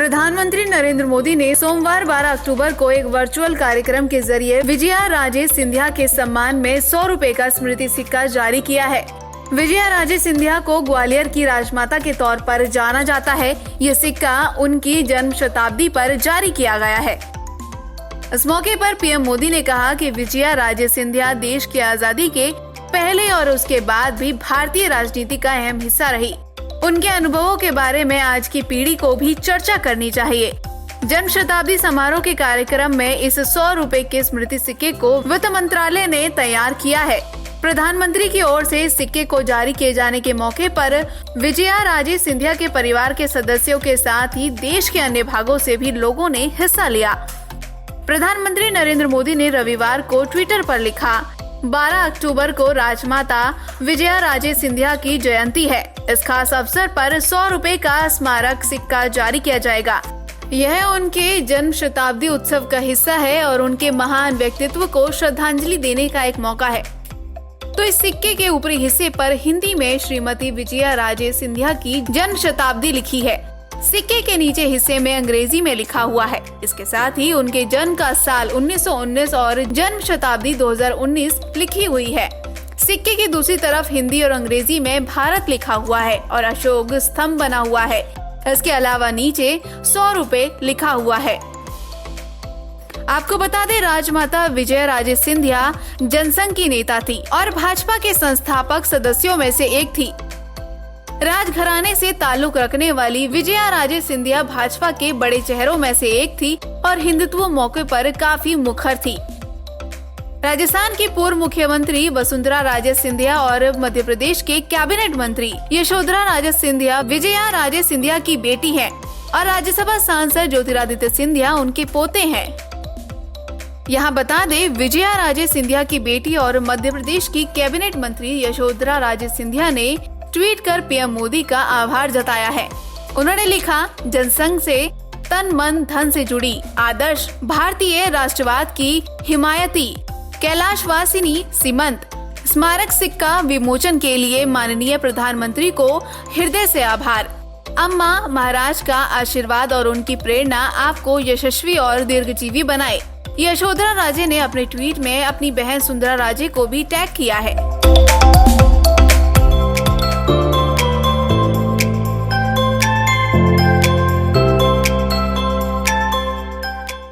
प्रधानमंत्री नरेंद्र मोदी ने सोमवार 12 अक्टूबर को एक वर्चुअल कार्यक्रम के जरिए विजया राजे सिंधिया के सम्मान में 100 रुपए का स्मृति सिक्का जारी किया है। विजया राजे सिंधिया को ग्वालियर की राजमाता के तौर पर जाना जाता है। ये सिक्का उनकी जन्म शताब्दी पर जारी किया गया है। इस मौके पर पीएम मोदी ने कहा कि विजया राजे सिंधिया देश की आजादी के पहले और उसके बाद भी भारतीय राजनीति का अहम हिस्सा रही। उनके अनुभवों के बारे में आज की पीढ़ी को भी चर्चा करनी चाहिए। जन्म शताब्दी समारोह के कार्यक्रम में इस 100 रुपए के स्मृति सिक्के को वित्त मंत्रालय ने तैयार किया है। प्रधानमंत्री की ओर से इस सिक्के को जारी किए जाने के मौके पर विजया राजे सिंधिया के परिवार के सदस्यों के साथ ही देश के अन्य भागों से भी लोगों ने हिस्सा लिया। प्रधानमंत्री नरेंद्र मोदी ने रविवार को ट्विटर पर लिखा, 12 अक्टूबर को राजमाता विजया राजे सिंधिया की जयंती है। इस खास अवसर पर 100 रुपए का स्मारक सिक्का जारी किया जाएगा। यह उनके जन्म शताब्दी उत्सव का हिस्सा है और उनके महान व्यक्तित्व को श्रद्धांजलि देने का एक मौका है। तो इस सिक्के के ऊपरी हिस्से पर हिंदी में श्रीमती विजया राजे सिंधिया की जन्म शताब्दी लिखी है। सिक्के के नीचे हिस्से में अंग्रेजी में लिखा हुआ है। इसके साथ ही उनके जन्म का साल 1919 और जन्म शताब्दी 2019 लिखी हुई है। सिक्के की दूसरी तरफ हिंदी और अंग्रेजी में भारत लिखा हुआ है और अशोक स्तंभ बना हुआ है। इसके अलावा नीचे 100 रुपए लिखा हुआ है। आपको बता दें, राजमाता विजया राजे सिंधिया जनसंघ की नेता थी और भाजपा के संस्थापक सदस्यों में से एक थी। राजघराने से ताल्लुक रखने वाली विजया राजे सिंधिया भाजपा के बड़े चेहरों में से एक थी और हिंदुत्व मौके पर काफी मुखर थी। राजस्थान की पूर्व मुख्यमंत्री वसुंधरा राजे सिंधिया और मध्य प्रदेश के कैबिनेट मंत्री यशोधरा राजे सिंधिया विजया राजे सिंधिया की बेटी हैं और राज्यसभा सांसद ज्योतिरादित्य सिंधिया उनके पोते हैं। यहाँ बता दें, विजया राजे सिंधिया की बेटी और मध्य प्रदेश की कैबिनेट मंत्री यशोधरा राजे सिंधिया ने ट्वीट कर पीएम मोदी का आभार जताया है। उन्होंने लिखा, जनसंघ से तन मन धन से जुड़ी आदर्श भारतीय राष्ट्रवाद की हिमायती कैलाशवासिनी सीमंत स्मारक सिक्का विमोचन के लिए माननीय प्रधानमंत्री को हृदय से आभार। अम्मा महाराज का आशीर्वाद और उनकी प्रेरणा आपको यशस्वी और दीर्घजीवी बनाए। यशोधरा राजे ने अपने ट्वीट में अपनी बहन सुंदरा राजे को भी टैग किया है।